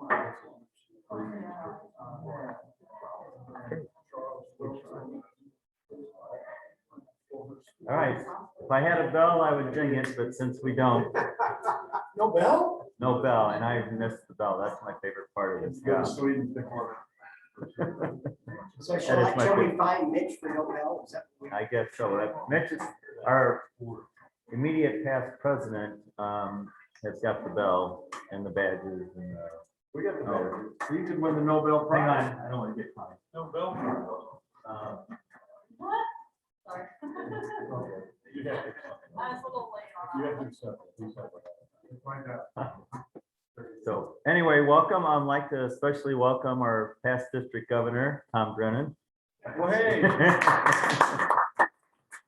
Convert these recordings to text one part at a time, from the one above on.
All right. If I had a bell, I would ding it, but since we don't, No bell? no bell, and I missed the bell. That's my favorite part of this job. So That shall is I, my shall we favorite. find Mitch for no bell? Is that what we- I guess so. Mitch is our immediate past president. Has got the bell and the badges and. We got the Nobel. So you could win the Nobel Hang Prize. on, I don't want to get caught. Nobel. What? Sorry. You have to. I was a little late You on have that. to accept it. Please have it. Find out. So anyway, welcome. I'd like to especially welcome our past district governor, Tom Brennan. Well, hey.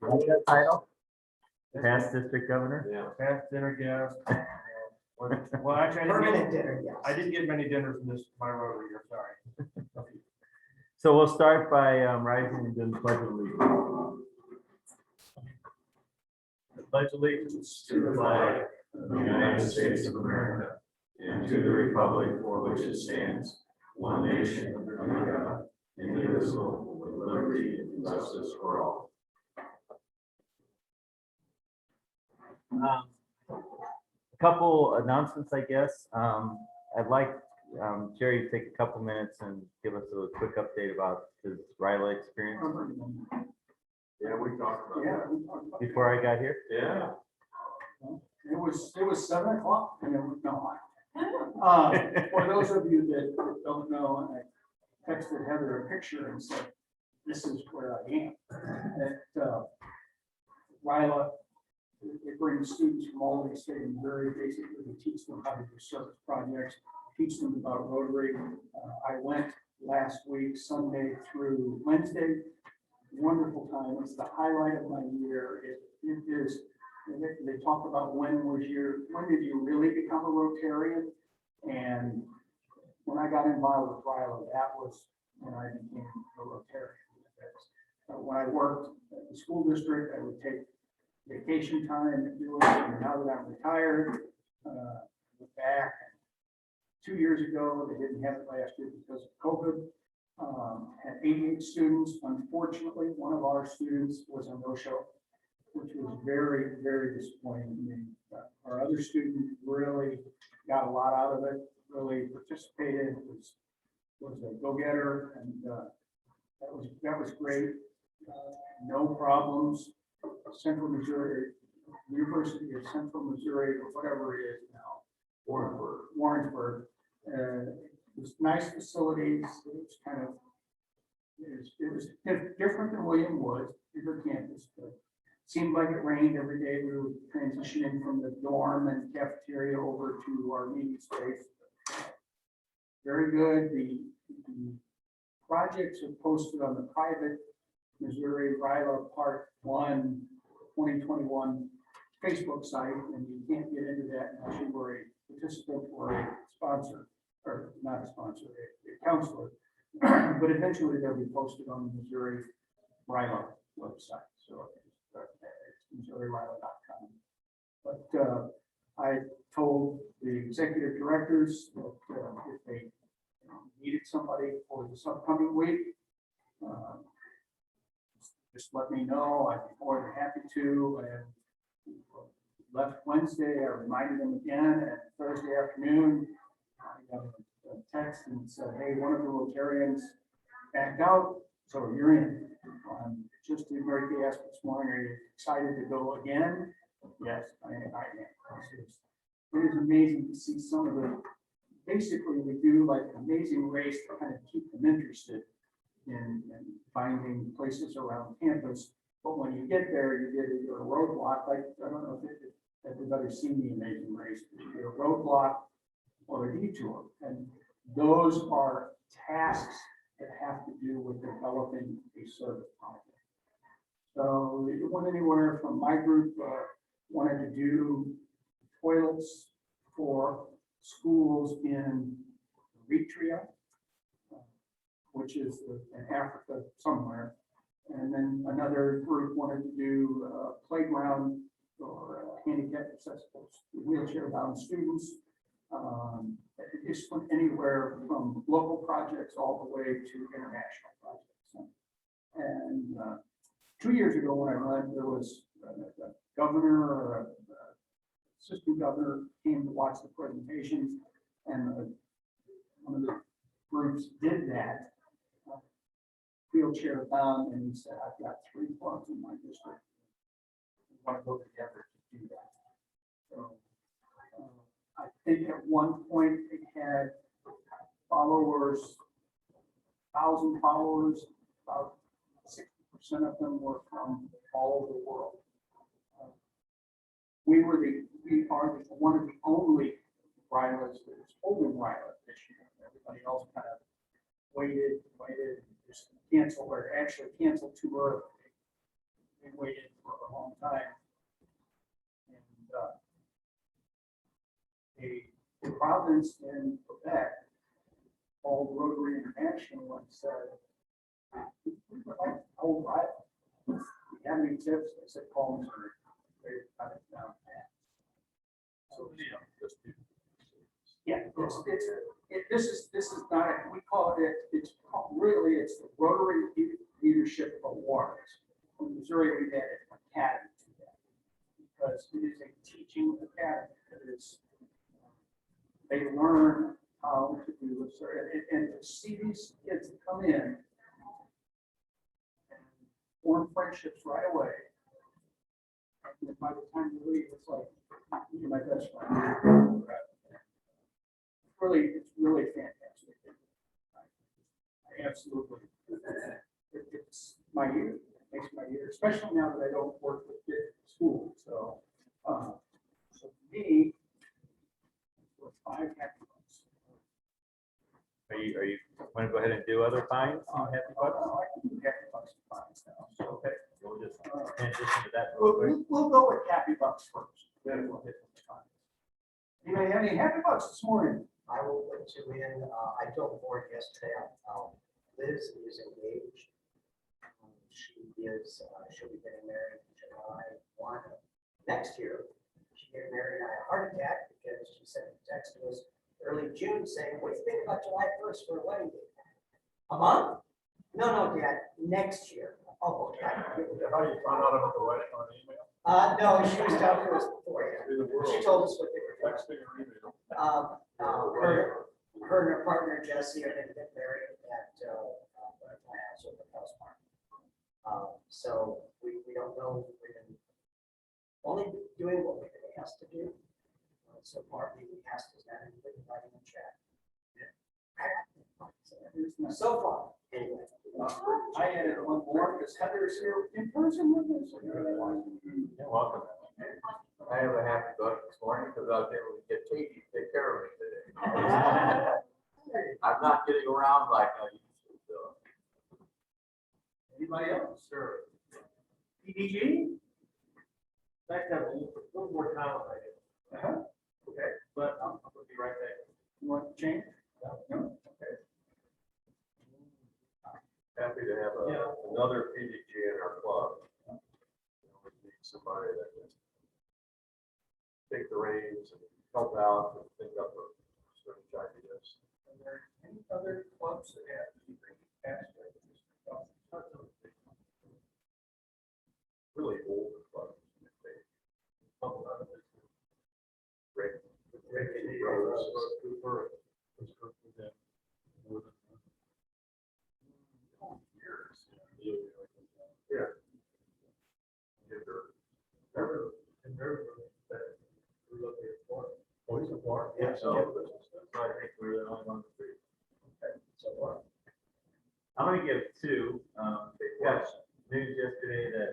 What's that title? Past district governor? Yeah. Past dinner guest. Well, actually, Permanent dinner, yes. I didn't get many dinners in this, my Rotary year, sorry. So we'll start by rising and doing the pledge of allegiance. I pledge allegiance to the flag of the United States of America and to the republic for which it stands, one nation under God, indivisible, with liberty and justice for all. A couple announcements, I guess. I'd like Jerry to take a couple minutes and give us a quick update about his Riley experience Yeah, we talked about Yeah. that. we talked about before I got here. Yeah. that. It was 7 o'clock and it was, no. For those of you that don't know, I texted Heather a picture and said, this is where I am. At Ryla, it brings students from all over the state and very basically to teach them how to do service projects, teach them about Rotary. I went last week, Sunday through Wednesday. Wonderful time. It's the highlight of my year. It is, they talk about when did you really become a Rotarian? And when I got involved with Ryla, that was when I became a Rotarian. When I worked at the school district, I would take vacation time and do it. And now that I'm retired, went back 2 years ago. They didn't have it last year because of COVID. Had 88 students. Unfortunately, one of our students was a no-show, which was very, very disappointing to me. Our other student really got a lot out of it, really participated, was a go-getter, and that was great. No problems. Central Missouri, University of Central Missouri, or whatever it is now. Warrensburg. It was nice facilities. It was kind of, it was different than William Woods, bigger campus, but seemed like it rained every day. We were transitioning from the dorm and cafeteria over to our meeting space. Very good. The projects are posted on the private Missouri Ryla Part 1 2021 Facebook site, and you can't get into that unless you were a participant or a sponsor, or not a sponsor, a counselor. But eventually they'll be posted on the Missouri Ryla website. So it's MissouriRyla.com. But I told the executive directors that if they needed somebody for this upcoming week, just let me know. I'd be more than happy to. And left Wednesday, I reminded them again, and Thursday afternoon, I got a text and said, hey, one of the Rotarians backed out, so you're in. Just did Mary asked this morning, are you excited to go again? Yes, I am. It is amazing to see some of the, basically we do like an amazing race to kind of keep them interested in finding places around campus. But when you get there, you get either a roadblock, like, I don't know if everybody's seen the Amazing Race, either a roadblock or a detour. And those are tasks that have to do with developing a service project. So it went anywhere from my group wanted to do toilets for schools in Eritrea, which is in Africa somewhere. And then another group wanted to do a playground for handicap accessible wheelchair bound students. is from anywhere from local projects all the way to international projects. And 2 years ago when I ran, there was a governor or a assistant governor came to watch the presentation, and one of the groups did that. Wheelchair bound, and he said, I've got 3 clubs in my district. We want to go together to do that. So I think at one point it had followers, 1,000 followers, about 60% of them were from all over the world. We are one of the only RILAs that is holding RILA this year. Everybody else kind of waited, just canceled, or actually canceled too early. They waited for a long time. And a province in Quebec called Rotary International and said, we would like to hold RILA. Do you have any tips? They said, call me. They cut it down. So, yeah, this is not, we call it, it's the Rotary Leadership Awards. In Missouri, we had an academy to that because it is a teaching academy. It is, they learn how to do this, and to see these kids come in and form friendships right away. And by the time you leave, it's like, you're my best friend. It's really fantastic. I absolutely, it's my year, it makes my year, especially now that I don't work with kids in school. So, so for me, for 5 happy bucks. Are you want to go ahead and do other fines? Happy bucks? I can do happy bucks and fines now. So, Okay, we'll just transition to that. we'll go with happy bucks first. Then we'll hit the fines. Anybody have any happy bucks this morning? I will put you in, I told the board yesterday, Liz is engaged. She'll be getting married July 1 next year. She got married and had a heart attack because she sent a text to us early June saying, what do you think about July 1st for a wedding date? A month? No, Dad, next year. Oh, okay. How you found out about the wedding on email? No, she was telling us before. She told us what they were doing. Texting or email? Her and her partner Jesse are going to get married at my house or the house party. So we don't know. We're only doing what we've been asked to do. So far, the asked is not anybody writing in chat. So far, anyway. I added one more because Heather is here in person with us. You're welcome. I have a happy buck this morning because I was able to get Katie to take care of me today. I'm not getting around like I used to. So. Anybody else? Sure. PDG? I'd like to have a little more time on it. Okay. But I'm going to be right back. You want to change? No? Okay. Happy to have another PDG in our club. We need somebody that can take the reins and help out and think up a certain ideas. Are there any other clubs that have anything past their Really old clubs. Rick. Cooper. Yeah. Yeah, so I think we're the only one. Okay, so far. I'm going to give 2. Got news yesterday that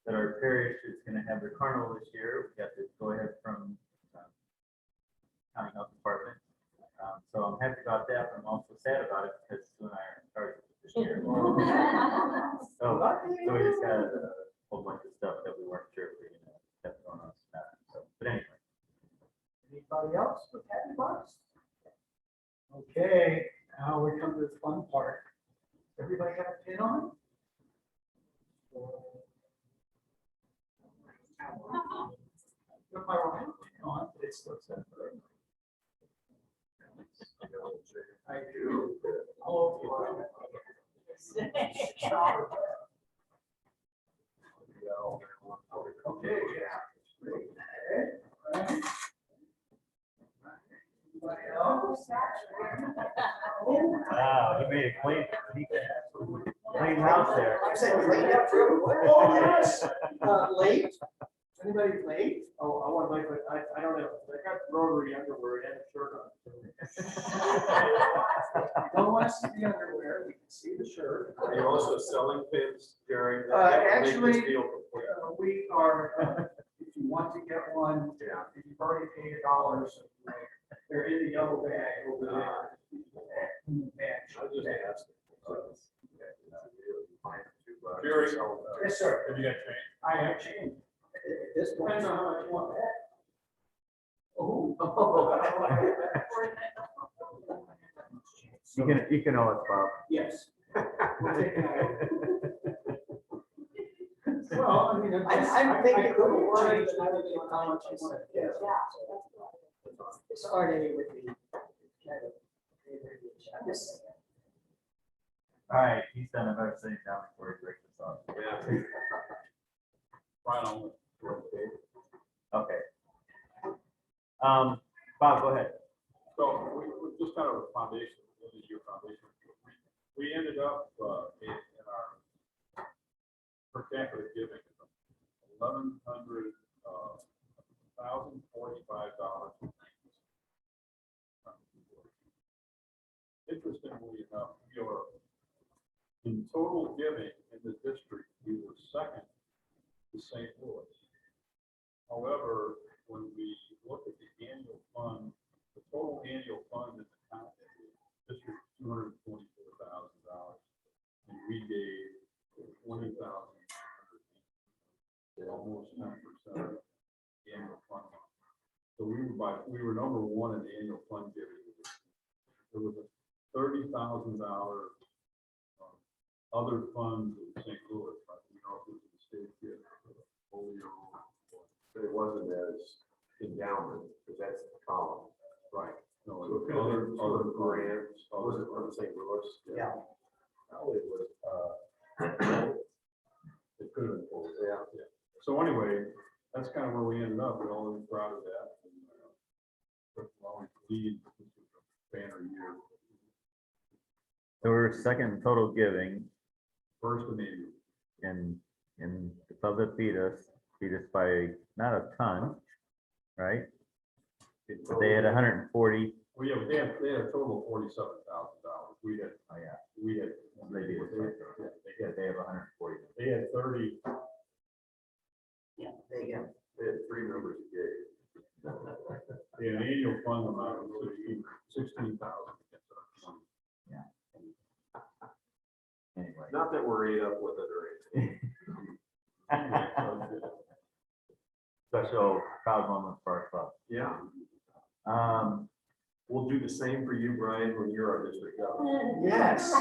that our parish is going to have their carnival this year. We got the go ahead from county health department. So I'm happy about that, but I'm also sad about it because Sue and I are starting this year. So we just got a whole bunch of stuff that we weren't sure if we were going to have going on. So, but anyway. Anybody else with happy bucks? Okay, now we come to the fun part. Everybody got a pin on? Put my right pin on, but it's still set. I do. Oh, okay, yeah. Anybody else? Wow, he made a clean house there. I said clean up real quick. Oh, yes, late? Anybody late? Oh, I want to make, I don't know, I got Rotary underwear and a shirt on. Don't want to see the underwear, we can see the shirt. Are you also selling pins, Jerry? Actually, Make this deal complete. we are, if you want to get one, if you've already paid $1, they're in the yellow bag over there. I was just asking. Jerry. Yes, sir. Have you got trained? I have changed. This Depends one, on how much you want back. Oh. You can owe us, Bob. Yes. We'll take it out. Well, I mean. I think it would could work, change but I don't depending know on how much you want to give. It's already with the kind of. I'm just saying. All right, he's done a better thing down before he breaks this off. Yeah. Right on. Okay. Bob, go ahead. So we just kind of a foundation, this is your foundation. We ended up in our per capita giving $1,145. Interestingly enough, we are in total giving in the district, we were second to St. Louis. However, when we look at the annual fund, the total annual fund in the county district $224,000, and we gave $20,000, almost 10% of the annual fund. So we were number one in the annual fund giving. There was a $30,000 other funds in St. Louis, but we know it was a state gift. But it wasn't as endowment, because that's the column. Right. No, it was other grants, was it from St. Louis? Yeah. No, it was, it could have been, yeah. So anyway, that's kind of where we ended up. We're all proud of that. And, always lead, this was a banner year. So we're second in total giving, First in the and the club that beat us by not a ton, right? But they had 140. Well, yeah, they had a total of $47,000. We had, Oh, yeah. we had, They beat us. yeah, They have 140. they had 30. Yeah, there you go. They had three numbers to give. They had an annual fund amount of $16,000. Anyway. Not that we're ate up with it or anything. Special proud moment for our club. Yeah, Um, we'll do the same for you, Brian, when you're our district governor. Yes.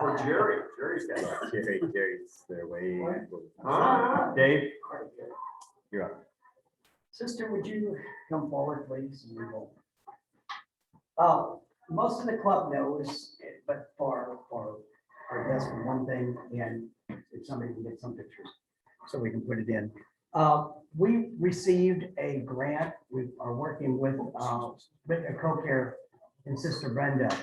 Or Jerry, Jerry's got that. Jerry's their way. Ah. Dave, you're up. Sister, would you come forward, please? And we will. Most of the club knows, but for this one thing, and if somebody can get some pictures, so we can put it in. We received a grant. We are working with a co-care and Sister Brenda.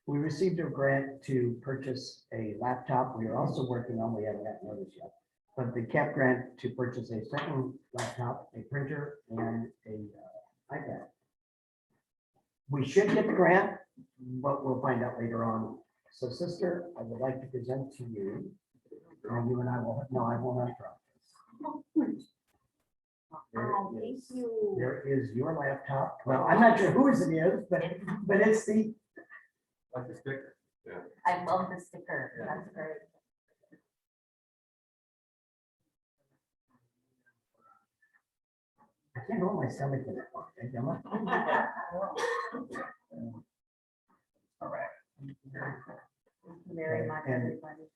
We received a grant to purchase a laptop. We are also working on, we haven't gotten notice yet, but the CAP grant to purchase a second laptop, a printer, and a iPad. We should get the grant, but we'll find out later on. So sister, I would like to present to you, and you and I will, no, I will not drop this. Thank you. There is your laptop. Well, I'm not sure whose it is, but it's the, Like the sticker. Yeah. I love the sticker. That's great. I can't hold my stomach in that one. Okay, am I? All right. Thank you very much, And- everybody.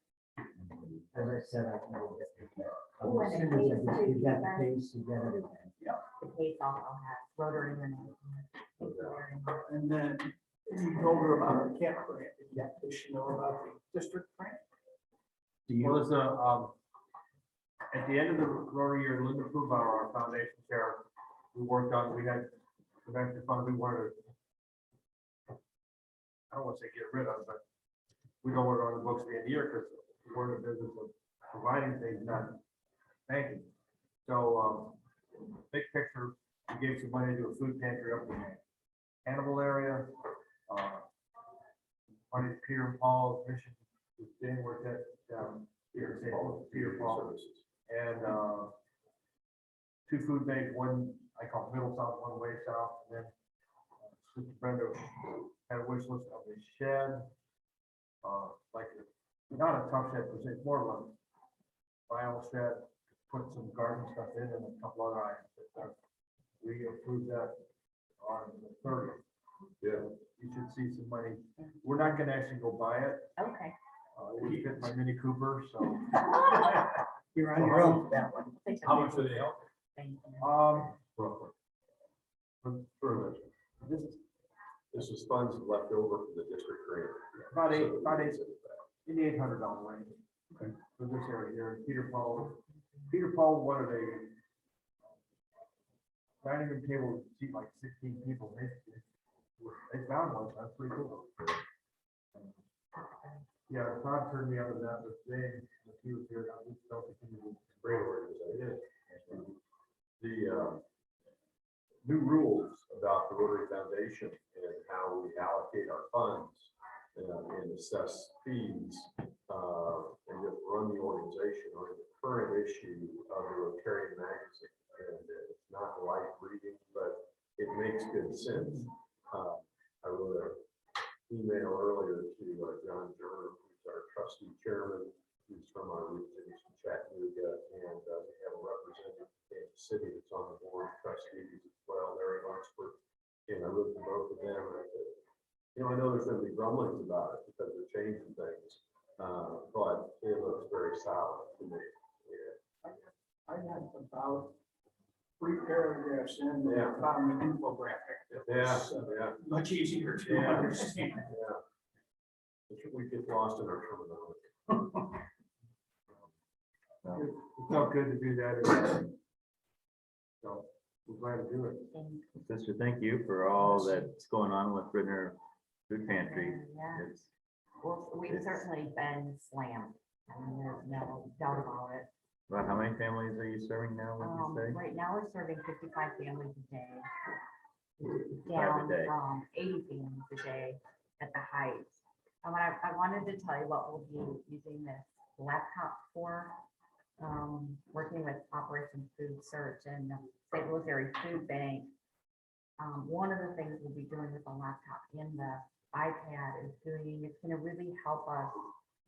As I said, I will get it there. Oh, and As the soon as I case get- too, you got right? the case, you got everything. Yeah. The case I'll have Rotary and everything. Thank you very much. And then You told her about our camp grant, yet does she know about the district grant? Well, there's at the end of the Rotary year, Linda Pubauer, our foundation chair, we worked on, we had prevention fund, we wanted to, I don't want to say get rid of, but we don't want it on the books at the end of the year because we're in the business of providing things, not banking. So, big picture, we gave some money to a food pantry up in the Hannibal area. Money to Peter and Paul's mission, Dan worked at, here in St. Louis, Peter Paul. And, two food banks, one I call middle south, one way south, and then Sister Brenda had a wish list of a shed. Like, not a tough shed, but it's more of a vinyl shed, put some garden stuff in and a couple other items. We approved that on the 30th. Yeah. You should see some money. We're not gonna actually go buy it. Okay. We fit my Mini Cooper, so. You're on your own for that one. How much do they help? Thank you. Roughly. For this is funds left over for the district grant. About eight, in the $800 range. Okay. For this area here, Peter Paul wanted a dining room table, to seat like 16 people. They found one, that's pretty cool. Yeah, Todd turned me on to that, but Jane, if he was here, I just felt it was a great organization. The new rules about the Rotary Foundation and how we allocate our funds and assess fees and just run the organization are the current issue of the Rotarian magazine. And it's not light reading, but it makes good sense. I wrote an email earlier to John Jerner, who's our trustee chairman, who's from our region, he's from Chattanooga, and we have a representative from Kansas City that's on the board of trustees as well, Larry Lunsford. And I wrote to both of them, and I said, I know there's going to be grumblings about it because they're changing things, but it looks very solid to me. Yeah. I had about 3 paragraphs in there, found the infographic. That was, much easier to understand. Yeah. We get lost in our terminology. It felt good to do that. So we're glad to do it. Sister, thank you for all that's going on with Bridner Food Pantry. Yeah. It's- Well, we've certainly been slammed. I mean, there's no doubt about it. Well, how many families are you serving now, would you say? Right now, we're serving 55 families a day. 55 a Down day. from 80 families a day at the height. And I wanted to tell you what we'll be using this laptop for. Working with Operation Food Search and the St. Louis Area Food Bank. One of the things we'll be doing with the laptop in the iPad is it's going to really help us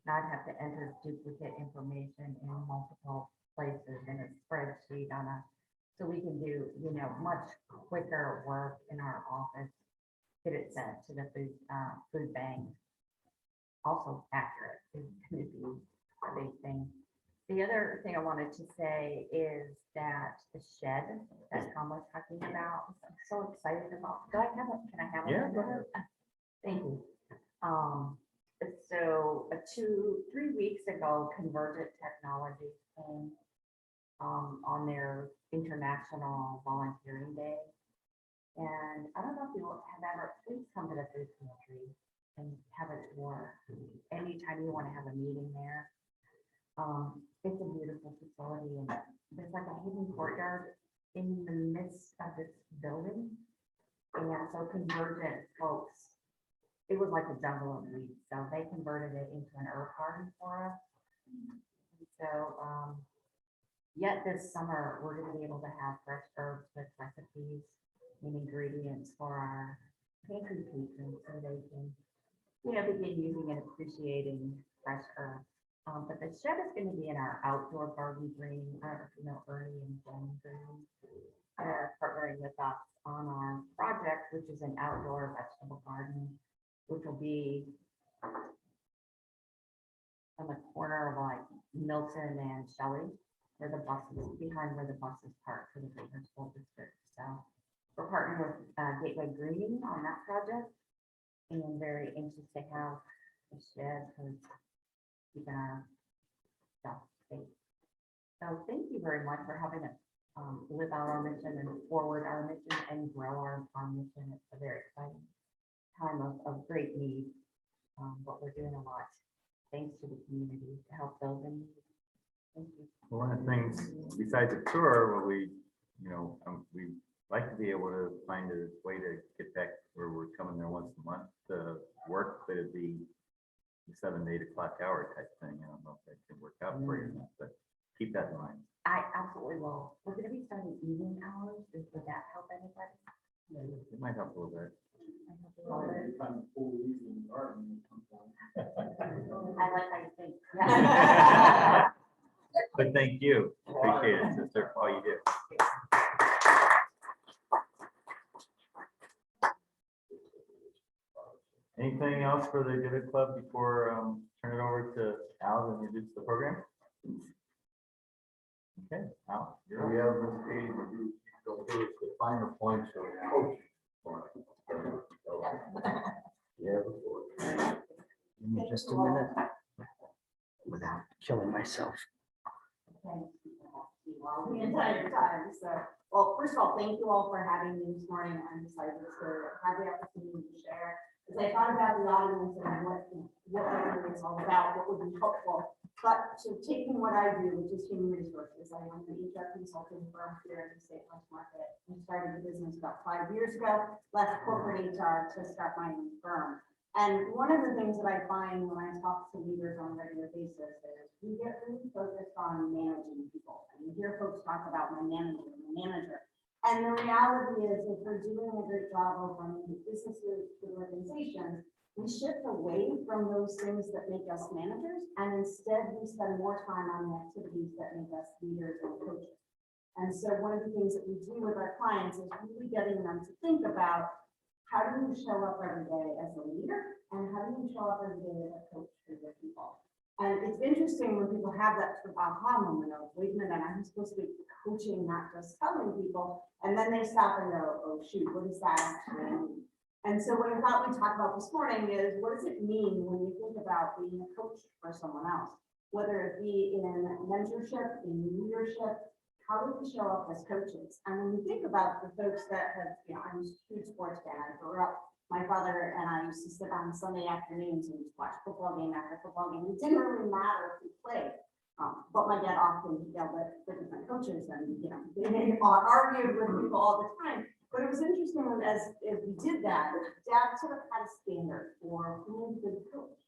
not have to enter duplicate information in multiple places in a spreadsheet so we can do, much quicker work in our office, get it sent to the food bank. Also accurate is going to be a big thing. The other thing I wanted to say is that the shed that Tom was talking about, I'm so excited about. Do I have it? Can I have it? Yeah, go ahead. Thank you. So 3 weeks ago, Convergent Technology came on their International Volunteering Day. And I don't know if you have ever, please come to the food pantry and have a tour anytime you want to have a meeting there. It's a beautiful facility and there's like a hidden courtyard in the midst of this building. And so Convergent folks, it was like a jungle of weeds. So they converted it into an herb garden for us. And so yet this summer, we're going to be able to have fresh herbs with recipes and ingredients for our pantry patrons so they can, begin using and appreciating fresh herbs. But the shed is going to be in our outdoor garden green. I don't know if you know Ernie and Jen Green. They're partnering with us on our project, which is an outdoor vegetable garden, which will be on the corner of like Milton and Shelley, where the buses, behind where the buses park for the Bridner School District. So we're partnering with Gateway Green on that project. and very anxious to have a shed for keeping our stuff safe. So thank you very much for helping us live out our mission and forward our mission and grow our mission. It's a very exciting time of great need. But we're doing a lot thanks to the community to help build the need. Thank you. One of the things besides the tour, what we, we like to be able to find a way to get back where we're coming there once a month to work, but it'd be the 7 to 8 o'clock hour type thing. I don't know if that can work out for you, or not, but keep that in mind. I absolutely will. We're gonna be starting evening hours. Would that help anybody? It might help a little bit. I like how you think. Yeah. But thank you. Appreciate it, sister, for all you do. Anything else for the Divot Club before turn it over to Al to introduce the program? Okay, Al, you're We up. have this page, we go through the finer points of coaching. Yeah. Give me just a minute without killing myself. The entire time, so, well, first of all, thank you all for having me this morning. I'm excited to have the opportunity to share. As I thought about the audience and what Rotary is all about, what would be helpful. But so taking what I do, which is human resources, I am an HR consulting firm here in the St. Louis market. I started the business about 5 years ago, left corporate HR to start my own firm. And one of the things that I find when I talk to leaders on a regular basis is we get really focused on managing people. And you hear folks talk about my manager. And the reality is if we're doing a great job of running businesses to organizations, we shift away from those things that make us managers. And instead we spend more time on the activities that make us leaders and coaches. And so one of the things that we do with our clients is really getting them to think about how do you show up every day as a leader? And how do you show up every day as a coach for your people? And it's interesting when people have that sort of aha moment of, wait a minute, I'm supposed to be coaching, not just telling people. And then they stop and go, oh shoot, what does that actually mean? And so what I thought we'd talk about this morning is, what does it mean when you think about being a coach for someone else? Whether it be in mentorship, in leadership, how do we show up as coaches? And when you think about the folks that have, I'm a huge sports fan. I grew up, my father and I used to sit on Sunday afternoons and just watch football game after football game. It didn't really matter who played. But my dad often yelled at the different coaches and, they argued with people all the time. But it was interesting as we did that, Dad sort of had a standard for who was a good coach.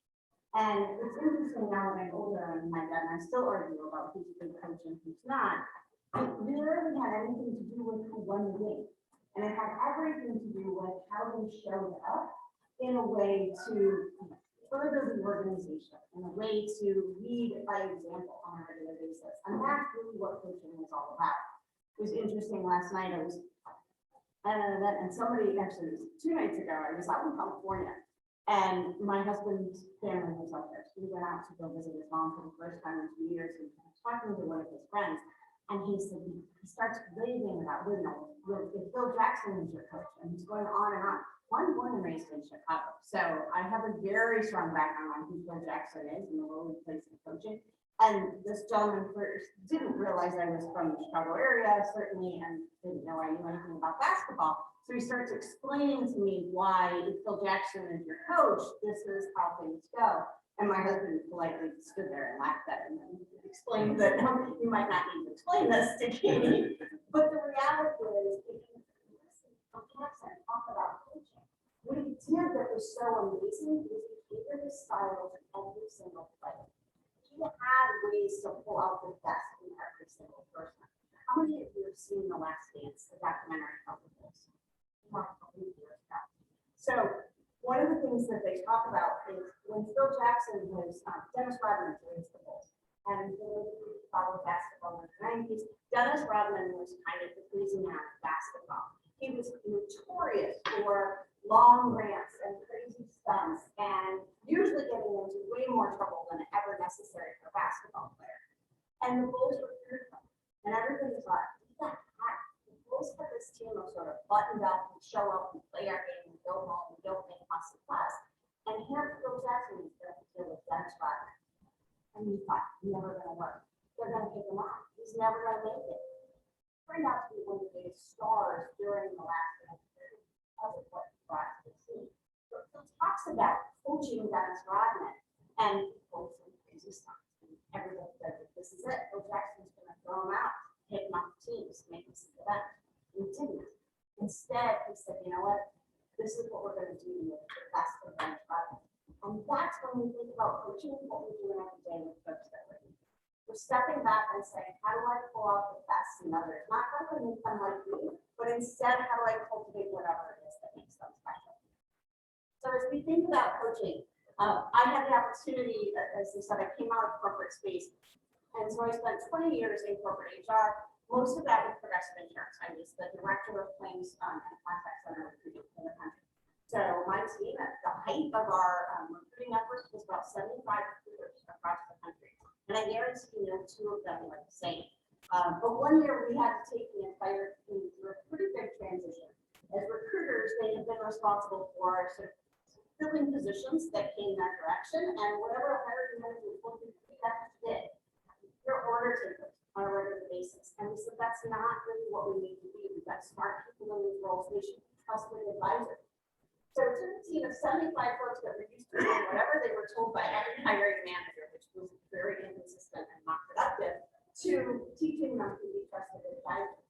And it's interesting now when I'm older and my dad and I still argue about who's a good coach and who's not. It rarely had anything to do with who won the game. And it had everything to do with how they showed up in a way to further the organization, in a way to lead by example on a regular basis. And that's really what coaching is all about. It was interesting last night, I was at an event and somebody, actually it was 2 nights ago, I was out in California and my husband's family was up there. So we went out to go visit his mom for the first time in 2 years and talking to one of his friends. And he said, he starts raving about, if Phil Jackson is your coach, and he's going on and on. Well, I'm born and raised in Chicago, so I have a very strong background on who Phil Jackson is and the role he plays in coaching. And this gentleman first didn't realize I was from the Chicago area, certainly, and didn't know I knew anything about basketball. So he starts explaining to me why if Phil Jackson is your coach, this is how things go. And my husband politely stood there and laughed at him and explained that you might not need to explain this to Katie. But the reality is, if you listen to Jackson talk about coaching, what he did that was so amazing was he catered his style to every single player. He had ways to pull out the best in every single person. How many of you have seen The Last Dance, the documentary about the Bulls? So one of the things that they talk about is when Phil Jackson was, Dennis Rodman raised the Bulls. And those who followed basketball in the 90s, Dennis Rodman was kind of the crazy man of basketball. He was notorious for long rants and crazy stunts and usually getting into way more trouble than ever necessary for a basketball player. And the Bulls were fearful. And everybody thought, the Bulls had this team of sort of buttoned up and show up and play our game and go home and don't make fuss and fuss. bench driver. And you thought, never gonna work. They're gonna take him off. He's never gonna make it. Turned out to be one of the biggest stars during the last period because of what he brought to the team. So he talks about coaching Dennis Rodman and people some crazy stuff. And everybody said, this is it. Coach Jackson's gonna throw him out, take him off the teams, make him see the bench. He didn't. Instead, he said, you know what? This is what we're gonna do with the best of Dennis Rodman. And that's when we think about coaching, what we're doing every day with folks that we're We're stepping back and saying, how do I pull out the best in others? Not how to make them like me, but instead, how do I cultivate whatever it is that makes them special? So as we think about coaching, I had the opportunity, as I said, I came out of corporate space. And so I spent 20 years in corporate HR, most of that with Progressive Insurance. I was the director of claims and contact center recruiting in the country. So my team at the height of our recruiting efforts was about 75 recruiters across the country. And I guarantee you, two of them were the same. But one year we had to take the entire team through a pretty big transition. As recruiters, they have been responsible for sort of filling positions that came that direction, and whatever a hiring manager told you to do, that did. Your order takers on a regular basis. And we said that's not really what we need to be. We've got smart people in these roles. They should be trusted advisors. So it took a team of 75 folks that were used to doing whatever they were told by every hiring manager, which was very inconsistent and not productive, to teaching them to be trusted advisors.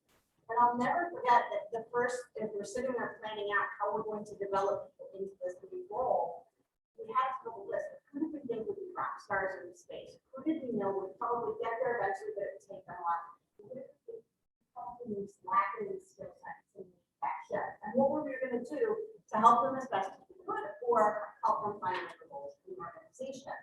And I'll never forget that the first, if we're sitting there planning out how we're going to develop people into this new role, we had to build a list of who did we think would be rock stars in the space? Who did we know would probably get there eventually, but it would take them a while? Who did we probably lacking in skill sets and action? And what were we going to do to help them as best as we could, or help them find their roles in the organization?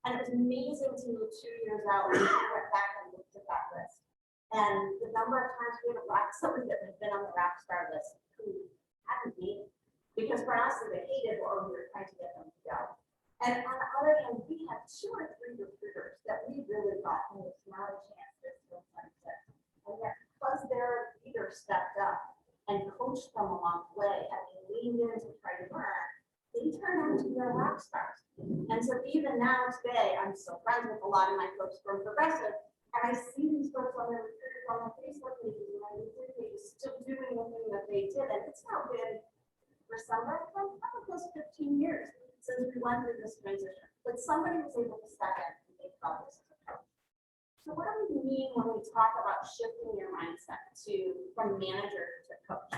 And it was amazing to me 2 years out when we went back and looked at that list. And the number of times we had somebody that had been on the rock star list who hadn't made it. Because for us, they hated or we were trying to get them to go. And on the other hand, we had 2 or 3 recruiters that we really thought, oh, it's not a chance this will exist. And yet, because their leader stepped up and coached them along the way, and they leaned in to try to learn, they turned out to be our rock stars. And so even now today, I'm still friends with a lot of my folks from Progressive, and I see these folks on their recruiters on their Facebook pages and my LinkedIn pages still doing the thing that they did. And it's now been, for some of them, probably close to 15 years since we went through this transition. But somebody was able to step in and think about this as a coach. So what do we mean when we talk about shifting your mindset from manager to coach?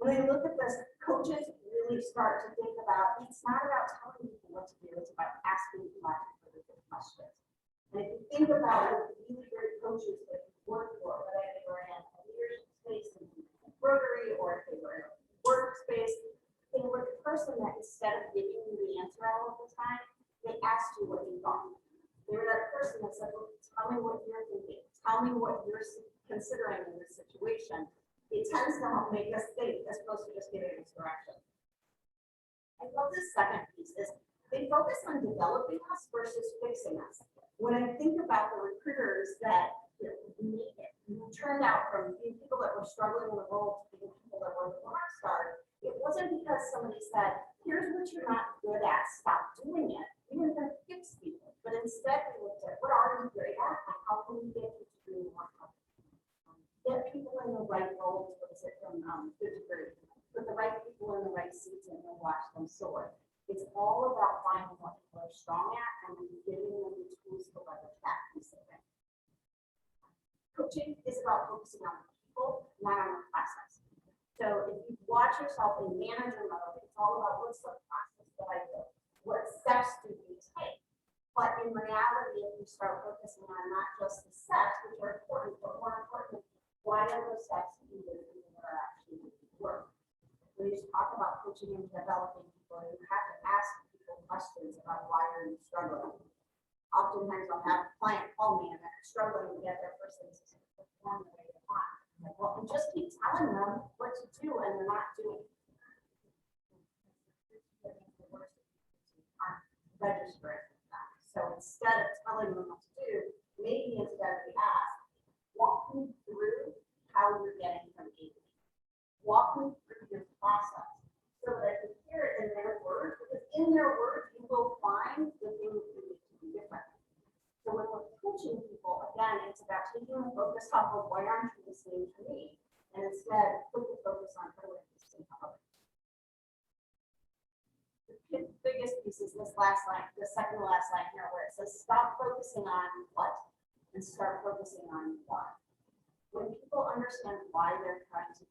When we look at this, coaches really start to think about, it's not about telling people what to do, it's about asking lots of really good questions. And if you think about the really great coaches that you work for, whether they were in a leadership space in Rotary or if they were in a workspace, they were the person that instead of giving you the answer all of the time, they asked you what you thought. They were that person that said, well, tell me what you're thinking, tell me what you're considering in this situation. It tends to help make us think as opposed to just giving us direction. I love this second piece is they focus on developing us versus fixing us. When I think about the recruiters that turned out from being people that were struggling in the role to being people that were the rock stars, it wasn't because somebody said, here's what you're not good at, stop doing it. We didn't have to fix people, but instead we looked at what are you great at and how can we get you to do more? Get people in the right roles, what is it from Good to Great, put the right people in the right seats and then watch them soar. It's all about finding what people are strong at and then giving them the tools to leverage that piece of it. Coaching is about focusing on the people, not on the process. So if you watch yourself in manager mode, it's all about what's the process that I do, what steps do you take. But in reality, if you start focusing on not just the steps, which are important, but more important, why are those steps needed that are actually work? When you talk about coaching and developing people, you have to ask people questions about why are you struggling. Oftentimes I'll have a client call me and they're struggling to get their person to perform the way they want. Like, well, we just keep telling them what to do and they're not doing it. Aren't registering that. So instead of telling them what to do, maybe instead we ask, walk me through how you're getting from A to B. Walk me through your process so that I can hear it in their words, because in their words, you will find the things about taking the focus off of why aren't you listening to me? And instead, put the focus on how do I listen to others. The biggest piece is this last line, the second to last line here, where it says, stop focusing on what and start focusing on why. When people understand why they're trying to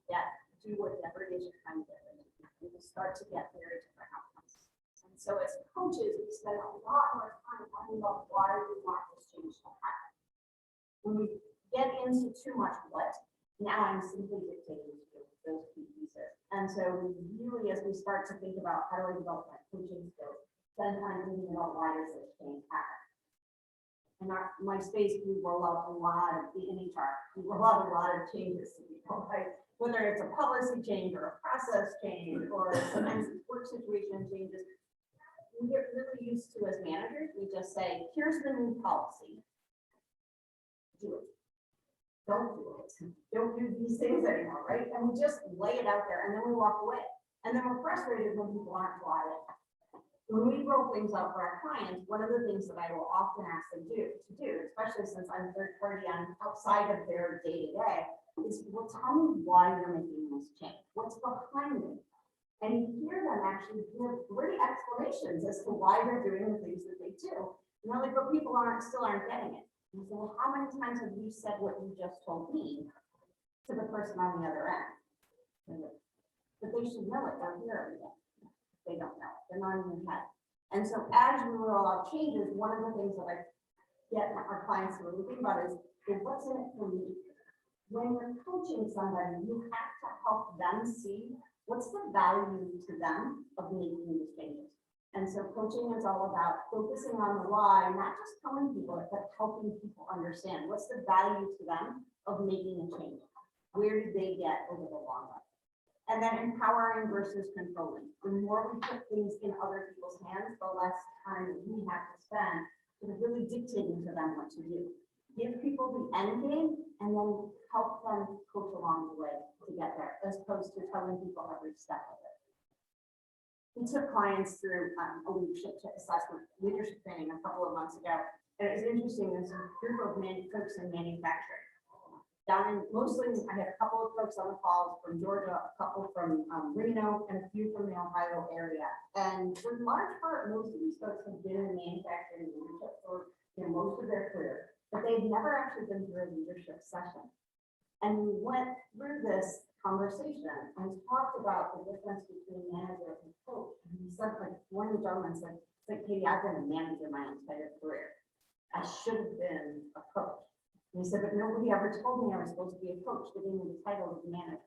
do whatever it is you're trying to get them to do, you will start to get very different outcomes. And so as coaches, we spend a lot more time talking about why we want this change to happen. When we get into too much what, now I'm simply dictating to you those key pieces. And so we really, as we start to think about how do I develop my coaching skills, spend time thinking about why does this change happen. In my space, we roll out a lot of the NHR, we roll out a lot of changes to people, right? Whether it's a policy change or a process change or sometimes work situation changes. We get really used to as managers, we just say, here's the new policy. Do it. Don't do it. Don't do these things anymore, right? And we just lay it out there and then we walk away. And then we're frustrated when people aren't bought it. When we roll things out for our clients, one of the things that I will often ask them to do, especially since I'm third party on outside of their day-to-day, is, well, tell me why you're making this change. What's behind it? And you hear them actually give great explanations as to why they're doing the things that they do. You know, like, but people still aren't getting it. And so, well, how many times have you said what you just told me to the person on the other end? But they should know it. They're here every day. They don't know. They're not in your head. And so as we roll out changes, one of the things that I get our clients to really think about is what's in it for me? When you're coaching somebody, you have to help them see what's the value to them of making these changes. And so coaching is all about focusing on the why, not just telling people it, but helping people understand what's the value to them of making a change. Where do they get over the long run? And then empowering versus controlling. The more we put things in other people's hands, the less time we have to spend sort of really dictating to them what to do. Give people the end game and then help them coach along the way to get there, as opposed to telling people every step of it. We took clients through a leadership training a couple of months ago. And it was interesting, there's a group of folks in manufacturing. Mostly, I had a couple of folks on the calls from Georgia, a couple from Reno, and a few from the Ohio area. And for the large part, most of these folks have been in manufacturing leadership for most of their career, but they've never actually been through a leadership session. And we went through this conversation and talked about the difference between manager and coach. And he said, like, one of the gentlemen said, Katie, I've been a manager my entire career. I should have been a coach. And he said, but nobody ever told me I was supposed to be a coach, giving me the title of manager.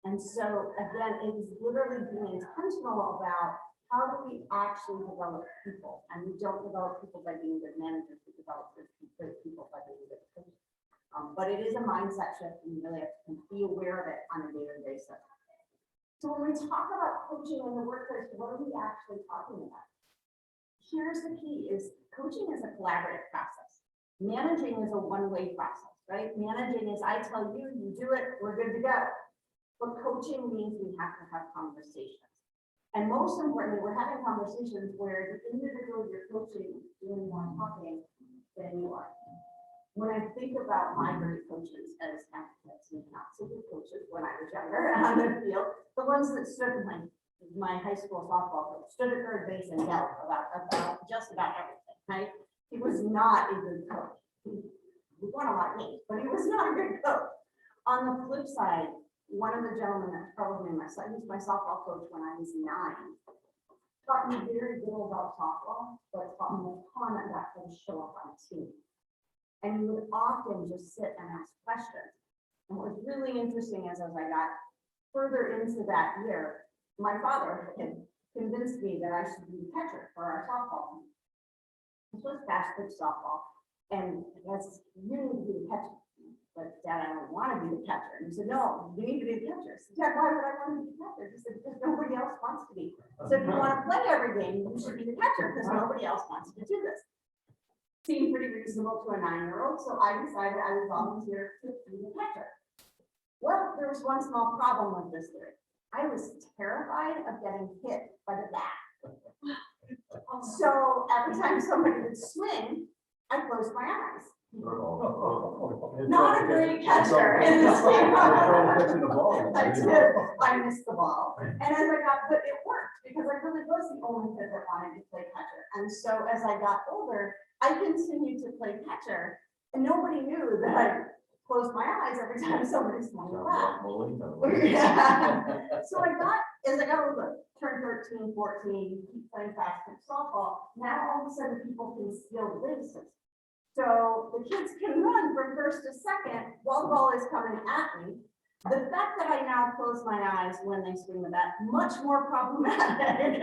And so again, it is literally being intentional about how do we actually develop people? And we don't develop people by being good managers, we develop good people by being good coaches. But it is a mindset shift, and you really have to be aware of it on a daily basis. So when we talk about coaching in the workplace, what are we actually talking about? Here's the key: is coaching is a collaborative process. Managing is a one-way process, right? Managing is I tell you, you do it, we're good to go. But coaching means we have to have conversations. And most importantly, we're having conversations where the individual you're coaching is doing more talking than you are. When I think about my great coaches as advocates and not so good coaches when I was younger on the field, the ones that stood my high school softball coach stood at third base and yelled about just about everything, right? He was not a good coach. He won a lot of games, but he was not a good coach. On the flip side, one of the gentlemen that probably my softball coach when I was 9, taught me very little about softball, but taught me a ton about how to show up on a team. And he would often just sit and ask questions. And what was really interesting is as I got further into that year, my father had convinced me that I should be the catcher for our softball team. This was fast pitch softball, and that's you need to be the catcher. But Dad, I don't want to be the catcher. And he said, no, you need to be the catcher. I said, Dad, why would I want to be the catcher? He said, because nobody else wants to be. So if you want to play every game, you should be the catcher because nobody else wants to do this. Seemed pretty reasonable to a 9-year-old, so I decided I would volunteer to be the catcher. Well, there was one small problem with this theory. I was terrified of getting hit by the bat. So every time somebody would swing, I closed my eyes Not a great catcher in this game. I did, I missed the ball. And as I got, but it worked because I really was the only kid that wanted to play catcher. And so as I got older, I continued to play catcher and nobody knew that I closed my eyes every time somebody swung the bat. Yeah. So as I got older, turned 13, 14, keep playing fast pitch softball, now all of a sudden people can steal the bases. So the kids can run from first to second while the ball is coming at me. The fact that I now close my eyes when they swing the bat, much more problematic.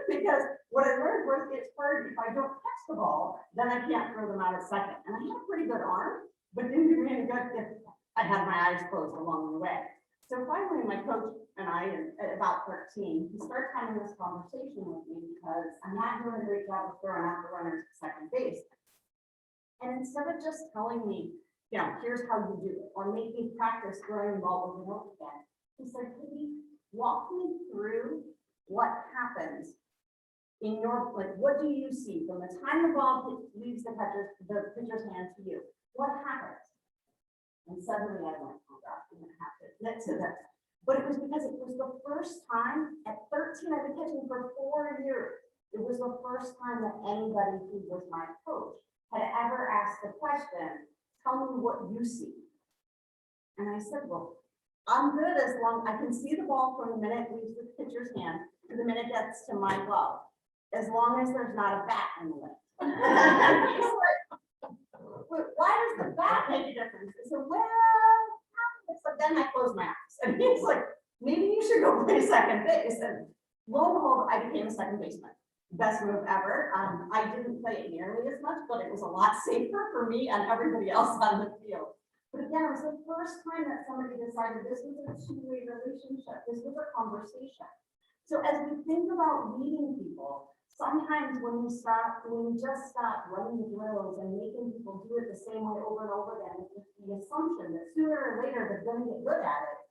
Because what I learned was it's hard if I don't catch the ball, then I can't throw them out at second. And I had a pretty good arm, but didn't do me any good if I had my eyes closed along the way. So finally, my coach and I, at about 13, he started having this conversation with me because I'm not doing a great job of throwing out the runners to second base. And instead of just telling me, you know, here's how you do it, or make me practice throwing the ball over and over again, he said, could you walk me through what happens in your, like, what do you see from the time the ball leaves the pitcher's hand to you? What happens? And suddenly I went, oh gosh, I'm gonna have to admit to this. But it was because it was the first time at 13, I've been catching for 4 years. It was the first time that anybody who was my coach had ever asked the question, tell me what you see. And I said, well, I'm good as long, I can see the ball from the minute it leaves the pitcher's hand to the minute it gets to my glove, as long as there's not a bat in the way. He's like, why does the bat make a difference? I said, well, it's like, then I closed my eyes. And he's like, maybe you should go play second base. And lo and behold, I became a second baseman. Best move ever. I didn't play it nearly as much, but it was a lot safer for me and everybody else on the field. But again, it was the first time that somebody decided this was a two-way relationship. This was a conversation. So as we think about leading people, sometimes when we just stop running drills and making people do it the same way over and over again, with the assumption that sooner or later they're going to get good at it,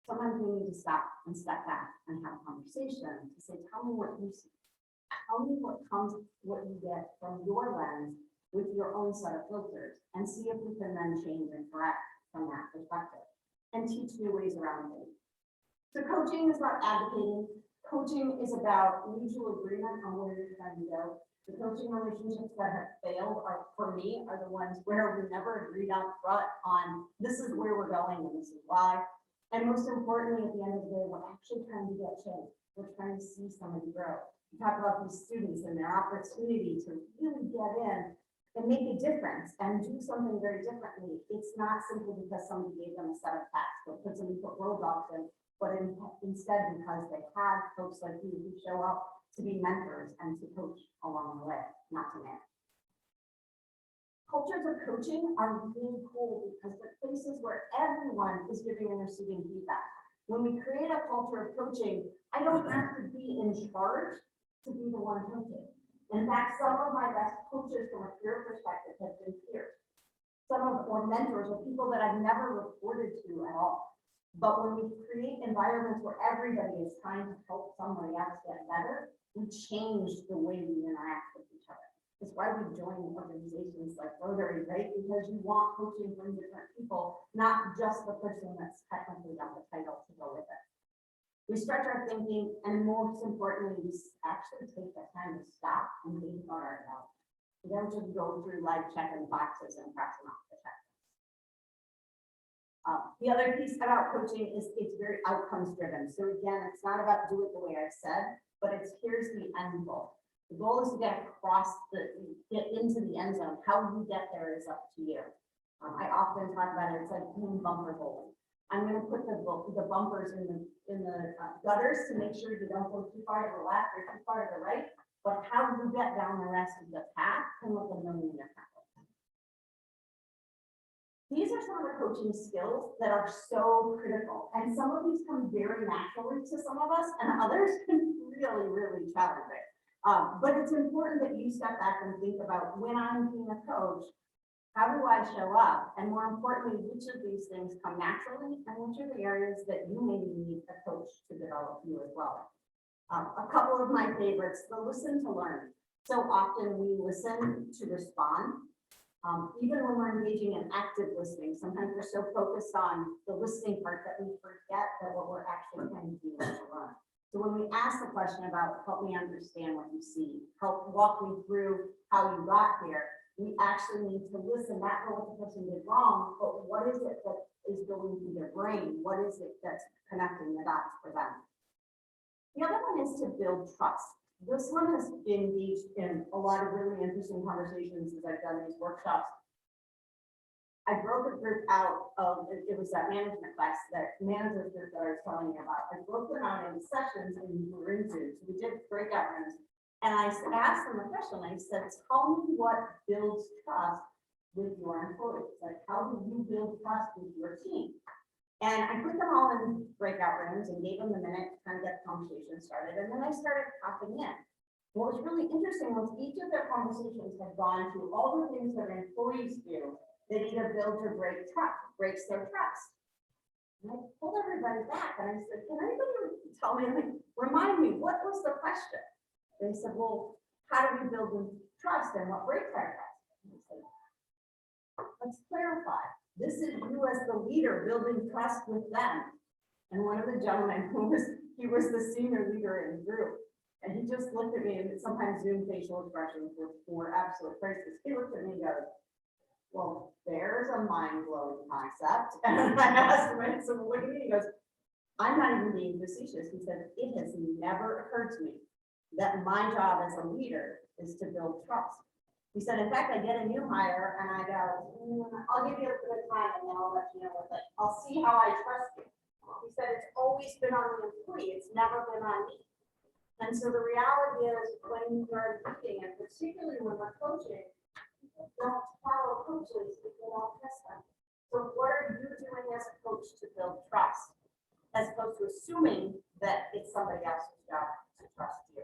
sometimes we need to stop and step back and have a conversation to say, tell me what you see. Tell me what you get from your lens with your own set of filters, and see if we can then change and correct from that perspective and teach new ways around things. So coaching is about advocating. Coaching is about mutual agreement on where you're trying to go. The coaching relationships that have failed are, for me, are the ones where we never agreed out front on this is where we're going and this is why. And most importantly, at the end of the day, we're actually trying to get change. We're trying to see somebody grow. We talk about these students and their opportunity to really get in and make a difference and do something very differently. It's not simply because somebody gave them a set of tasks or put roadblocks in, but instead because they have folks like you who show up to be mentors and to coach along the way, not to manage. Cultures of coaching are really cool because they're places where everyone is giving and receiving feedback. When we create a culture of coaching, I don't have to be in charge to be the one coaching. In fact, some of my best coaches from a peer perspective have been peers. Or mentors or people that I've never reported to at all. But when we create environments where everybody is trying to help somebody else get better, we change the way we interact with each other. It's why we join organizations like Rotary, right? Because you want coaching from different people, not just the person that's technically got the title to go with it. We stretch our thinking, and most importantly, we actually take the time to stop and think about our health. We don't just go through life checking boxes and crossing off the checklist. The other piece about coaching is it's very outcomes driven. So again, it's not about do it the way I said, but it's here's the end goal. The goal is to get into the end zone. How you get there is up to you. I often talk about it. It's like doing bumper bowling. I'm going to put the bumpers in the gutters to make sure you don't go too far to the left or too far to the right. But how you get down the rest of the path can look a million different ways. These are some of the coaching skills that are so critical. And some of these come very naturally to some of us, and others can be really, really challenging. But it's important that you step back and think about when I'm being a coach, how do I show up? And more importantly, which of these things come naturally and which are the areas that you maybe need a coach to develop you as well? A couple of my favorites, the listen to learn. So often we listen to respond, Even when we're engaging in active listening, sometimes we're so focused on the listening part that we forget that what we're actually trying to do is to learn. So when we ask the question about help me understand what you see, help walk me through how you got here, we actually need to listen, not know what the person did wrong, but what is it that is going through their brain? What is it that's connecting the dots for them? The other one is to build trust. This one has been engaged in a lot of really interesting conversations as I've done these workshops. I broke a group out of, it was that management class, that manager group that I was telling you about. I broke them out into sessions and we were into, so we did breakout rooms. And I asked them a question. I said, tell me what builds trust with your employees. Like, how do you build trust with your team? And I put them all in breakout rooms and gave them a minute to kind of get the conversation started. And then I started popping in. What was really interesting was each of their conversations had gone through all the things that employees do that either builds or breaks their trust. And I pulled everybody back and I said, can anybody tell me, like, remind me, what was the question? They said, well, how do we build trust and what breaks our trust? And I said, let's clarify. This is you as the leader building trust with them. And one of the gentlemen he was the senior leader in the group. And he just looked at me, and sometimes Zoom facial expressions were absolute priceless. He looked at me and goes, well, there's a mind-blowing concept. And I asked him, and so look at me, he goes, I'm not even being facetious. He said, it has never occurred to me that my job as a leader is to build trust. He said, in fact, I get a new hire and I go, I'll give you a bit of time and then I'll let you know what's like. I'll see how I trust you. He said, it's always been on the employee. It's never been on me. And so the reality is when you're leading, and particularly when we're coaching, people don't follow coaches if they don't trust them. So what are you doing as a coach to build trust? As opposed to assuming that it's somebody else's job to trust you.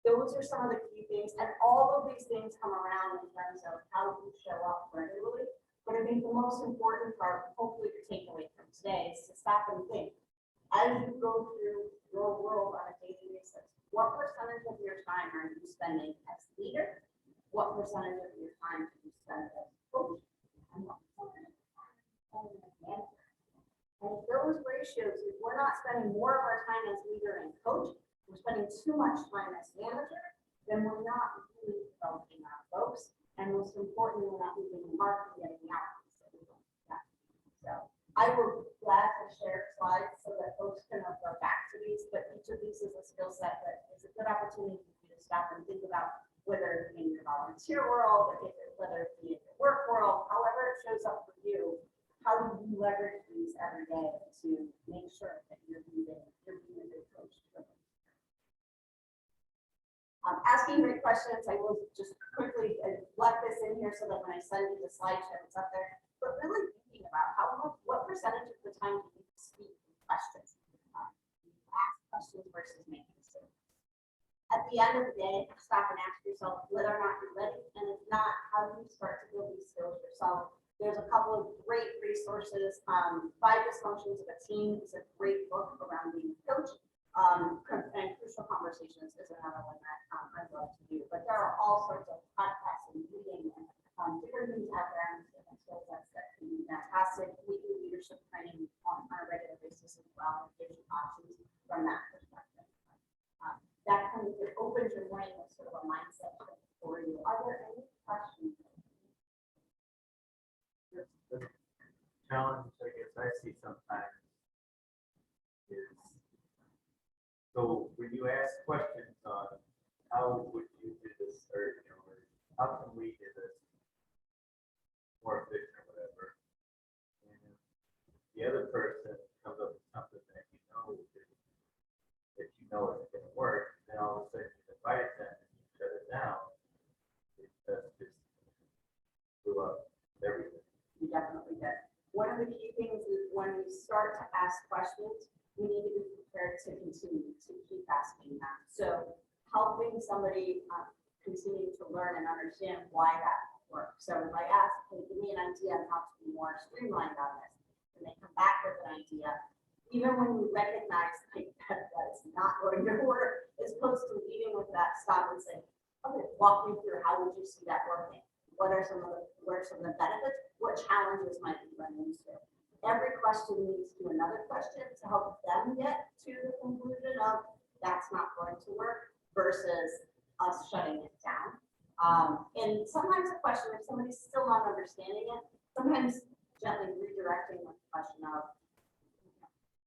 Those are some of the key things, and all of these things come around in terms of how you show up regularly. But I think the most important part, hopefully your takeaway from today, is to stop and think. As you go through your world on a daily basis, what percentage of your time are you spending as leader? What percentage of your time do you spend as coach? And what percentage of your time as manager? And if those ratios, if we're not spending more of our time as leader and coach, we're spending too much time as manager, then we're not really developing our folks. And most importantly, we're not leaving the mark and getting out. So I will glad to share slides so that folks can refer back to these, but each of these is a skill set that is a good opportunity for you to stop and think about whether in your volunteer world, whether it be in your work world, however it shows up for you, how do you leverage these every day to make sure that you're being a good coach? Asking great questions. I will just quickly left this in here so that when I send you the slideshow, it's up there. But really thinking about what percentage of the time do you speak questions? Ask questions versus making decisions. At the end of the day, stop and ask yourself whether or not you're ready. And if not, how do you start to build these skills yourself? There's a couple of great resources. 5 Dysfunctions of a Team is a great book around being a coach. And Crucial Conversations is another one that I'd love to do. But there are all sorts of podcasts and reading and different things out there and different skill sets that can be fantastic. We do leadership training on a regular basis as well. And gives you options from that perspective. That kind of opens your brain with sort of a mindset for you. Are there any questions? The challenge, I guess, I see sometimes is, so when you ask questions on how would you do this, or, you know, or how can we do this more efficient or whatever, and the other person comes up with something that you know isn't going to work, then all of a sudden you invite them and you shut it down. It just blew up everything. You definitely did. One of the key things is when we start to ask questions, we need to be prepared to continue to keep asking them. So helping somebody continue to learn and understand why that works. So if I ask, hey, give me an idea on how to be more streamlined on this, and they come back with an idea, even when you recognize that it's not going to work, as opposed to leading with that, stop and say, okay, walk me through how would you see that working? what are some of the benefits? What challenges might we run into? Every question leads to another question to help them get to the conclusion of that's not going to work versus us shutting it down. And sometimes the question, if somebody's still not understanding it, sometimes gently redirecting the question of,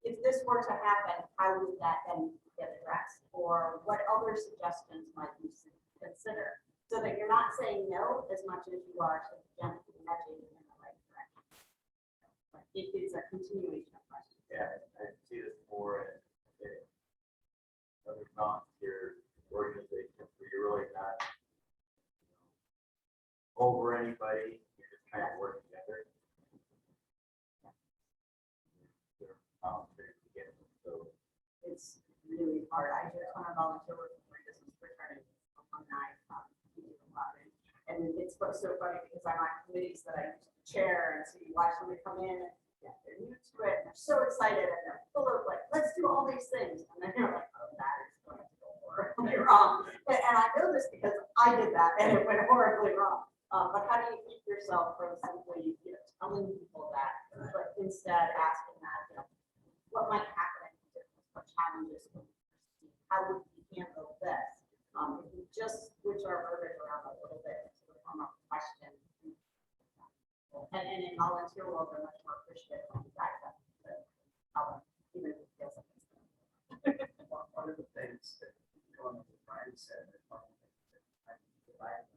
if this were to happen, how would that then get addressed? Or what other suggestions might you consider? So that you're not saying no as much as you are to gently nudging in the right direction. It's a continuation of questions. Yeah, I see this more in other volunteer organizations where you're really not over anybody, you're just trying to work together. They're volunteers together, so. It's really hard. I just want to volunteer with my business fraternity alumni. We do a lot. And it's so funny because I'm on committees that I used to chair, and so you watch somebody come in and they're new to it, and they're so excited, and they're full of like, let's do all these things. And then you're like, oh, that is going to go horribly wrong. And I know this because I did that and it went horribly wrong. But how do you keep yourself from simply, telling people that, but instead asking that, what might happen in business, what challenges would we foresee? How would we handle this? If we just switch our verbiage around a little bit to the form of question. And in volunteer world, they're much more appreciative when you guys have to help them, even if it feels like it's. One of the things that going with what Brian said, that one of the things that I divided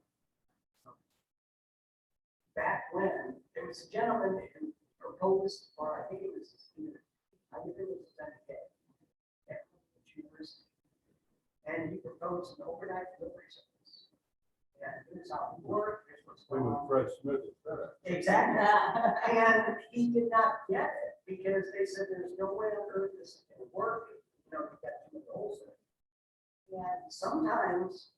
back when there was a gentleman who proposed, or I think it was either, I think it was at university, and he proposed an overnight delivery service. And here's how it worked. Here's what's We going with on. Fred Smith at FedEx. Exactly. And he did not get it because they said there's no way on earth this is going to work. You got too many holes in it. And sometimes,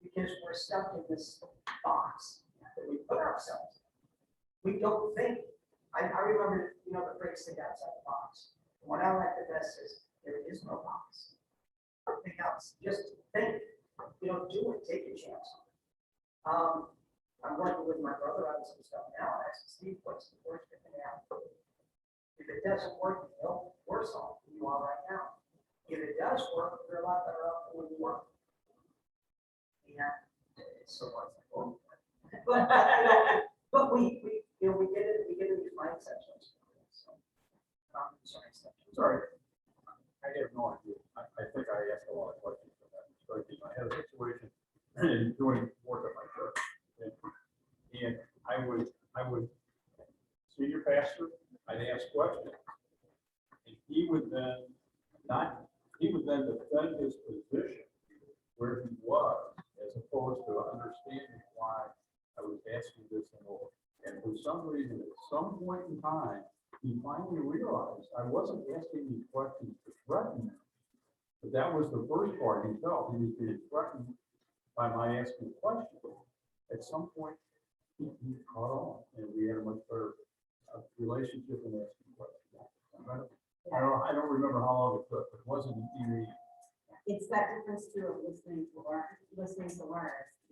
because we're stuck in this box that we put ourselves in, we don't think. I remember, the phrase "think outside the box." What I like the best is there is no box. Think else. Just think. Do it. Take a chance. I'm working with my brother on some stuff now, and I said, Steve, what's the worst that can happen? If it doesn't work, worse off than you are right now. If it does work, you're a lot better off than when you work. Yeah, it's so much. But we get in these mindsets. So, sorry. Sorry, I have no idea. I think I asked a lot of questions for that. So I had a situation doing work at my church. And I would senior pastor, I'd ask questions. And he would then defend his position where he was, as opposed to understanding why I was asking this and over. And for some reason, at some point in time, he finally realized I wasn't asking these questions to threaten him. But that was the first part. He felt he was being threatened by my asking questions. At some point, he caught on, and we had a much better relationship in asking questions. I don't remember how long it took, but it wasn't easy. It's that difference too of listening to learners,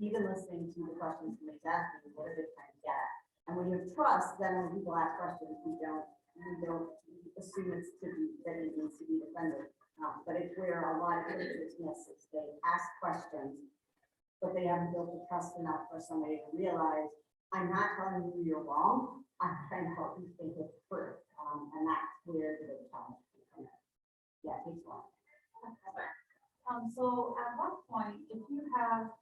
even listening to the questions somebody's asking, what are they trying to get? And when you have trust, then when people ask questions, we don't assume that it needs to be defended. But it's where a lot of leaders miss is they ask questions, but they haven't built the trust enough for somebody to realize, I'm not telling you you're wrong, I'm trying to help you think it through. And that's where the big challenge comes in. Yeah, please go on. So at one point, if you have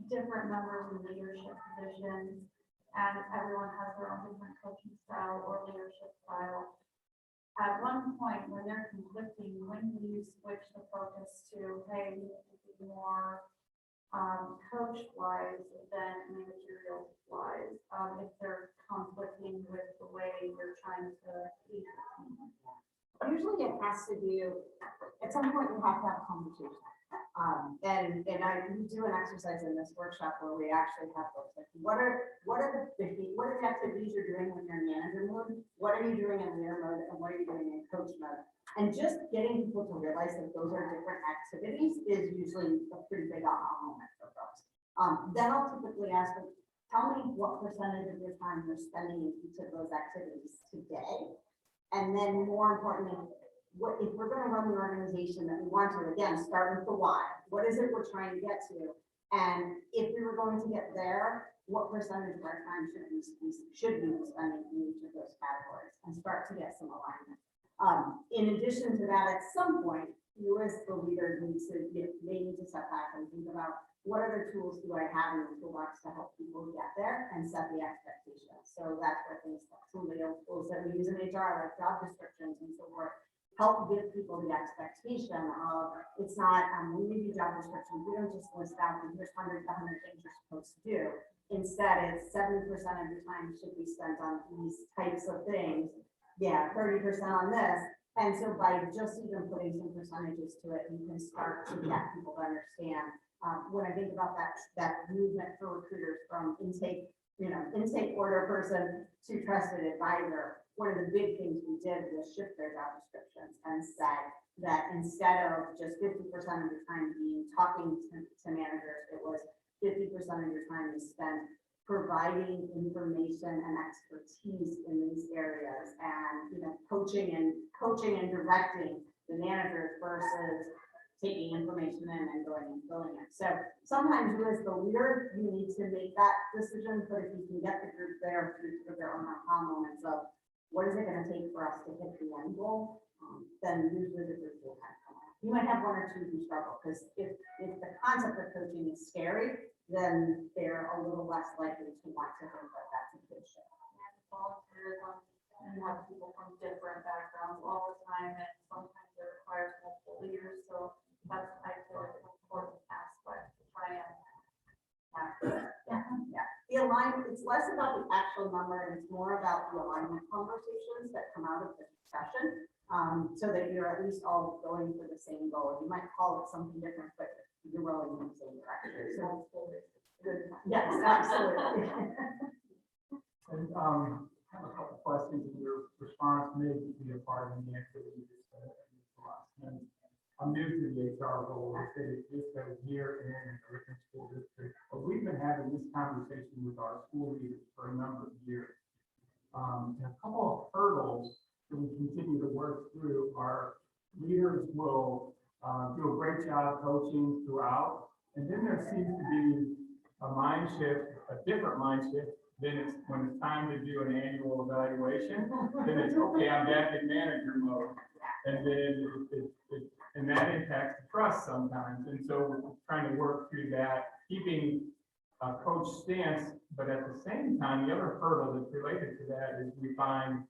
different members in leadership positions and everyone has their own different coaching style or leadership style, at one point when they're conflicting, when do you switch the focus to, hey, we need to be more coach wise than managerial wise, if they're conflicting with the way you're trying to lead the team? Usually it has to do, at some point you have to have a conversation. We do an exercise in this workshop where we actually have those, like, what are the activities you're doing when you're in manager mode? What are you doing in leader mode, and what are you doing in coach mode? And just getting people to realize that those are different activities is usually a pretty big aha moment for folks. Then I'll typically ask them, tell me what percentage of your time you're spending in each of those activities today. And then more importantly, what, if we're gonna run the organization that we want to, again, start with the why. What is it we're trying to get to? And if we were going to get there, what percentage of our time should we be spending in each of those categories and start to get some alignment? In addition to that, at some point, you as the leader need to, may need to step back and think about what other tools do I have in the toolbox to help people get there and set the expectations. So that's where things like some of the tools that we use in HR, like job descriptions and so forth, help give people the expectation of, it's not, when we do job descriptions, we don't just list out, and here's hundreds of things you're supposed to do. Instead, it's 70% of your time should be spent on these types of things. Yeah, 30% on this. And so by just even putting some percentages to it, you can start to get people to understand. When I think about that movement for recruiters from intake order person to trusted advisor, one of the big things we did was shift their job descriptions and said that instead of just 50% of your time being talking to managers, it was 50% of your time is spent providing information and expertise in these areas and, coaching and directing the managers versus taking information in and going and filling it. So sometimes you as the leader, you need to make that decision, but if you can get the group there through their own aha moments of what is it going to take for us to hit the end goal, then usually the group will kind of come out. You might have one or two who struggle, because if the concept of coaching is scary, then they're a little less likely to want to think that that's a good show. And volunteerism, and you have people from different backgrounds all the time, and sometimes it requires multiple leaders, so that's, I feel like, an important aspect to try and. Yeah. The alignment, it's less about the actual number and it's more about the alignment conversations that come out of the discussion. So that you're at least all going for the same goal. You might call it something different, but you're rowing in the same direction. So good. Yes, absolutely. And I have a couple questions in your response, maybe be a part of the answer that you just said. And I'm new to the HR role. This goes here in a different school district, but we've been having this conversation with our school leaders for a number of years. And a couple of hurdles that we continue to work through. Our leaders will do a great job coaching throughout, and then there seems to be a mind shift, a different mind shift. Then it's when it's time to do an annual evaluation, then it's okay, I'm back in manager mode. And then and that impacts the trust sometimes. And so we're trying to work through that, keeping a coach stance, but at the same time, the other hurdle that's related to that is we find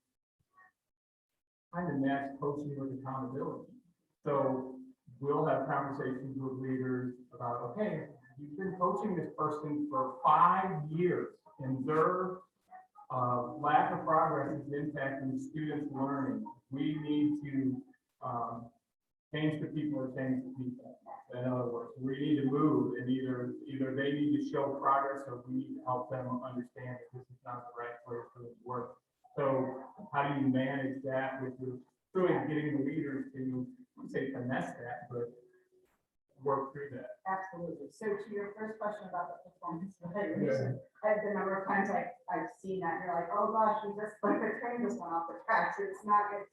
trying to match coaching with accountability. So we'll have conversations with leaders about, okay, you've been coaching this person for 5 years, and their lack of progress is impacting students' learning. We need to change the people or change the people. In other words, we need to move, and either they need to show progress or we need to help them understand that this is not the right place for them to work. So how do you manage that with really getting the leaders to, I wouldn't say finesse that, but work through that? Absolutely. So to your first question about the performance evaluation, the number of times I've seen that, you're like, oh gosh, you just like the train just went off the tracks. It's not good.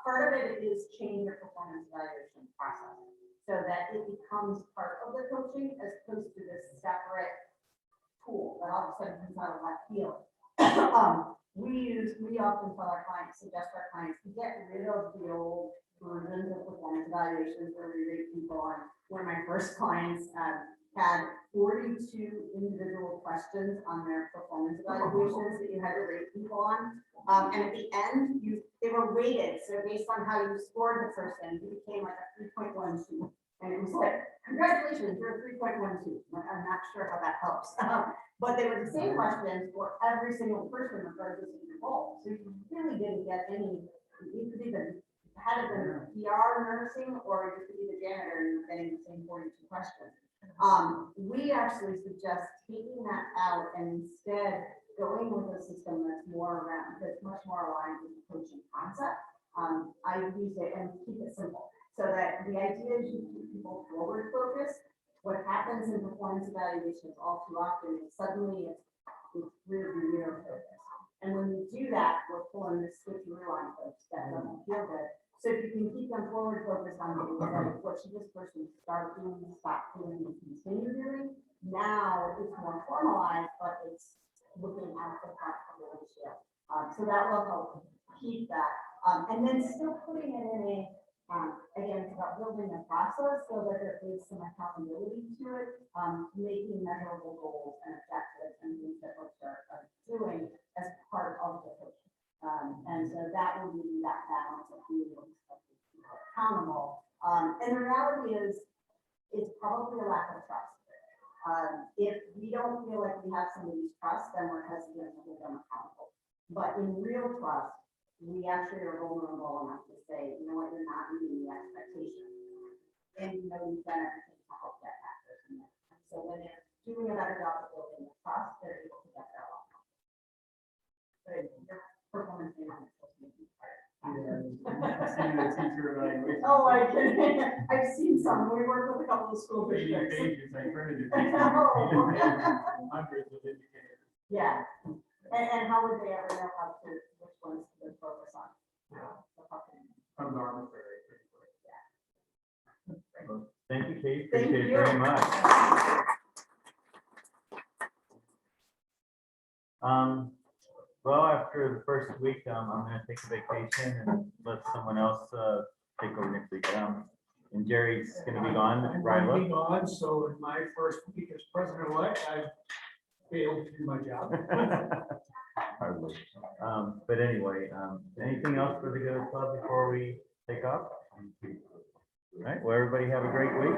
Part of it is changing the performance evaluation process so that it becomes part of the coaching as opposed to this separate tool that all of a sudden comes out of left field. We often tell our clients, suggest our clients to get rid of the old versions of performance evaluations where we rate people on. One of my first clients had 42 individual questions on their performance evaluations that you had to rate people on. And at the end, they were weighted. So based on how you scored the person, you became like a 3.12. And it was like, congratulations, you're a 3.12. I'm not sure how that helps. But they were the same questions for every single person regardless of your role. So you really didn't get any, you could even had it been PR nursing, or you could be the janitor and you're getting the same 42 questions. We actually suggest taking that out and instead going with a system that's much more aligned with the coaching concept. I use it and keep it simple so that the idea is you keep people forward focused. What happens in performance evaluations all too often is suddenly it's it's rear view mirror focus. And when you do that, we're pulling the switcheroo on folks that doesn't feel good. So if you can keep them forward focused on things like what should this person start doing, stop doing, and continue doing, now it's more formalized, but it's looking at the front of the windshield. So that will help keep that. And then still putting it in a, again, it's about building a process so that there is some accountability to it, making measurable goals and objectives and things that folks are doing as part of the coaching. And so that will be that balance of being able to be accountable. And the reality is, it's probably a lack of trust. If we don't feel like we have somebody's trust, then we're hesitant to hold them accountable. But in real trust, we actually are vulnerable enough to say, you know what, you're not meeting the expectation. And you know you've done everything to help get that person there. And so when they're doing a better job of building the trust, they're able to get there a lot more. But your performance may not be part. Oh, I can. I've seen some. We work with a couple of school districts. Hundreds of indicators. Yeah. And how would they ever know how to, which ones to focus on? So how can- Comes arbitrary. Thank you, Kate. Thank Appreciate it you. very much. Well, after the first week, I'm gonna take a vacation and let someone else, take over next week. And Jerry's gonna be gone, right? I'm being on, so in my first week as president-elect, I failed to do my job. Hardly. But anyway, anything else for the good of the club before we take off? All right, well, everybody have a great week.